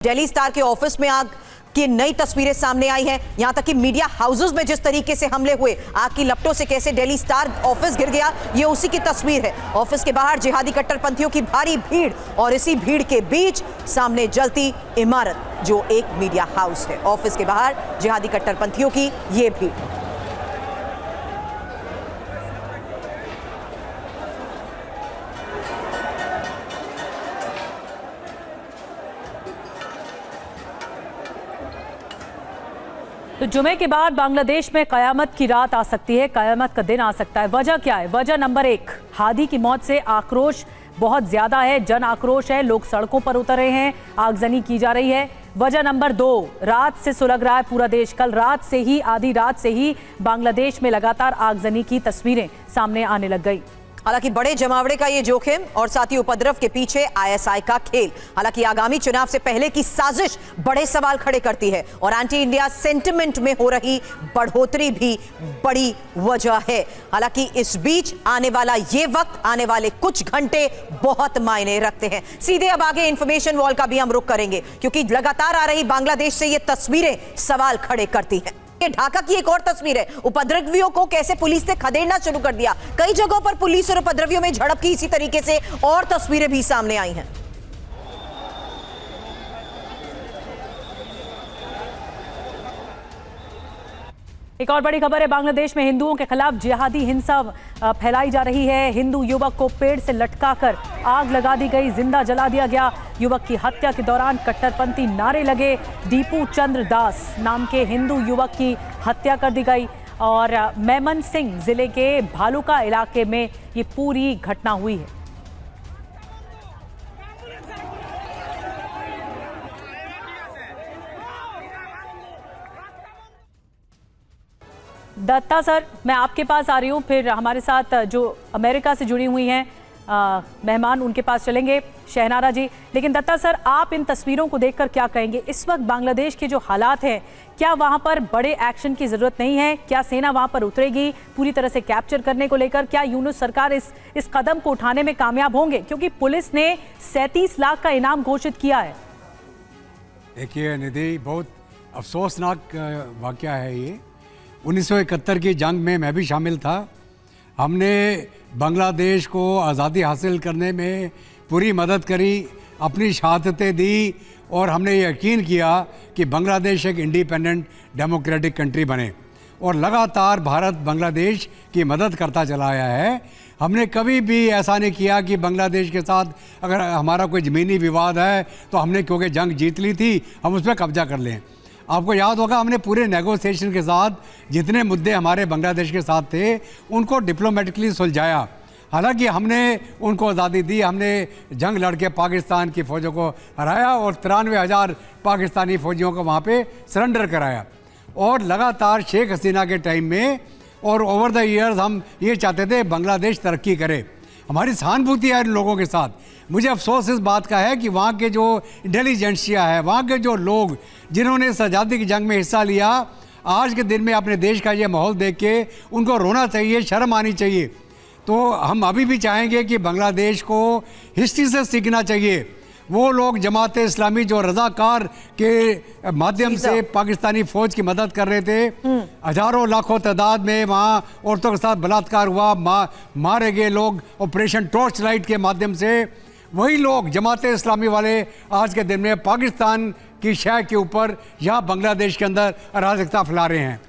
Daily star के office में आग की नई तस्वीरें सामने आई हैं। यहां तक कि मीडिया हाउसेस में जिस तरीके से हमले हुए, आग की लपटों से कैसे डेली स्टार ऑफिस गिर गया, ये उसी की तस्वीर है। ऑफिस के बाहर जिहादी कट्टरपंथियों की भारी भीड़ और इसी भीड़ के बीच सामने जलती इमारत जो एक मीडिया हाउस है। ऑफिस के बाहर जिहादी कट्टरपंथियों की ये भीड़। तो जुमे के बाद बांग्लादेश में कयामत की रात आ सकती है, कयामत का दिन आ सकता है। वजह क्या है? वजह नंबर 1, हादी की मौत से आक्रोश बहुत ज्यादा है, जन आक्रोश है, लोग सड़कों पर उतर रहे हैं, आगजनी की जा रही है। वजह नंबर 2, रात से सुलग रहा है पूरा देश। कल रात से ही, आधी रात से ही बांग्लादेश में लगातार आगजनी की तस्वीरें सामने आने लग गई। हालांकि बड़े जमावड़े का ये जोखिम और साथ ही उपद्रव के पीछे आईएसआई का खेल। हालांकि आगामी चुनाव से पहले की साजिश बड़े सवाल खड़े करती है और एंटी इंडिया सेंटिमेंट में हो रही बढ़ोतरी भी बड़ी वजह है। हालांकि इस बीच आने वाला ये वक्त, आने वाले कुछ घंटे बहुत मायने रखते हैं। सीधे अब आगे इंफॉर्मेशन वॉल का भी हम रुख करेंगे, क्योंकि लगातार आ रही बांग्लादेश से ये तस्वीरें सवाल खड़े करती हैं। ढाका की एक और तस्वीर है, उपद्रवियों को कैसे पुलिस ने खदेड़ना शुरू कर दिया। कई जगहों पर पुलिस और उपद्रवियों में झड़प की इसी तरीके से और तस्वीरें भी सामने आई हैं। एक और बड़ी खबर है, बांग्लादेश में हिंदुओं के खिलाफ जिहादी हिंसा फैलाई जा रही है। हिंदू युवक को पेड़ से लटकाकर आग लगा दी गई, जिंदा जला दिया गया। युवक की हत्या के दौरान कट्टरपंथी नारे लगे। दीपू चंद्र दास नाम के हिंदू युवक की हत्या कर दी गई और मेमन सिंह जिले के भालुका इलाके में ये पूरी घटना हुई है। दत्ता सर, मैं आपके पास आ रही हूँ, फिर हमारे साथ जो अमेरिका से जुड़ी हुई हैं मेहमान, उनके पास चलेंगे, शहनारा जी। लेकिन दत्ता सर, आप इन तस्वीरों को देखकर क्या कहेंगे? इस वक्त बांग्लादेश के जो हालात हैं, क्या वहाँ पर बड़े एक्शन की ज़रूरत नहीं है? क्या सेना वहाँ पर उतरेगी पूरी तरह से कैप्चर करने को लेकर? क्या यूनुस सरकार इस कदम को उठाने में कामयाब होंगे? क्योंकि पुलिस ने 37 लाख का इनाम घोषित किया है। देखिए निधि, बहुत अफसोसनाक वाकया है ये। 1971 की जंग में मैं भी शामिल था। हमने बांग्लादेश को आज़ादी हासिल करने में पूरी मदद करी, अपनी शहादतें दी और हमने यकीन किया कि बांग्लादेश एक इंडिपेंडेंट डेमोक्रेटिक कंट्री बने। और लगातार भारत बांग्लादेश की मदद करता चला आया है। हमने कभी भी ऐसा नहीं किया कि बांग्लादेश के साथ अगर हमारा कोई ज़मीनी विवाद है तो हमने, क्योंकि जंग जीत ली थी, हम उस पर कब्जा कर लें। आपको याद होगा, हमने पूरे नेगोशिएशन के साथ जितने मुद्दे हमारे बांग्लादेश के साथ थे उनको डिप्लोमेटिकली सुलझाया। हालांकि हमने उनको आज़ादी दी, हमने जंग लड़के पाकिस्तान की फ़ौजों को हराया और 93,000 पाकिस्तानी फ़ौजियों को वहाँ पे सरेंडर कराया। और लगातार शेख हसीना के टाइम में और ओवर द ईयर्स हम ये चाहते थे बांग्लादेश तरक्की करे। हमारी सहानुभूति है इन लोगों के साथ। मुझे अफसोस इस बात का है कि वहाँ के जो इंटेलिजेंसिया है, वहाँ के जो लोग जिन्होंने इस आज़ादी की जंग में हिस्सा लिया, आज के दिन में अपने देश का ये माहौल देख के उनको रोना चाहिए, शर्म आनी चाहिए। तो हम अभी भी चाहेंगे कि बांग्लादेश को हिस्ट्री से सीखना चाहिए। वो लोग जमात इस्लामी जो रज़ाकार के माध्यम से पाकिस्तानी फ़ौज की मदद कर रहे थे, हजारों लाखों तादाद में वहाँ औरतों के साथ बलात्कार हुआ, मारे गए लोग ऑपरेशन टॉर्च लाइट के माध्यम से, वही लोग जमात इस्लामी वाले आज के दिन में पाकिस्तान की शय के ऊपर यहाँ बांग्लादेश के अंदर अराजकता फैला रहे हैं।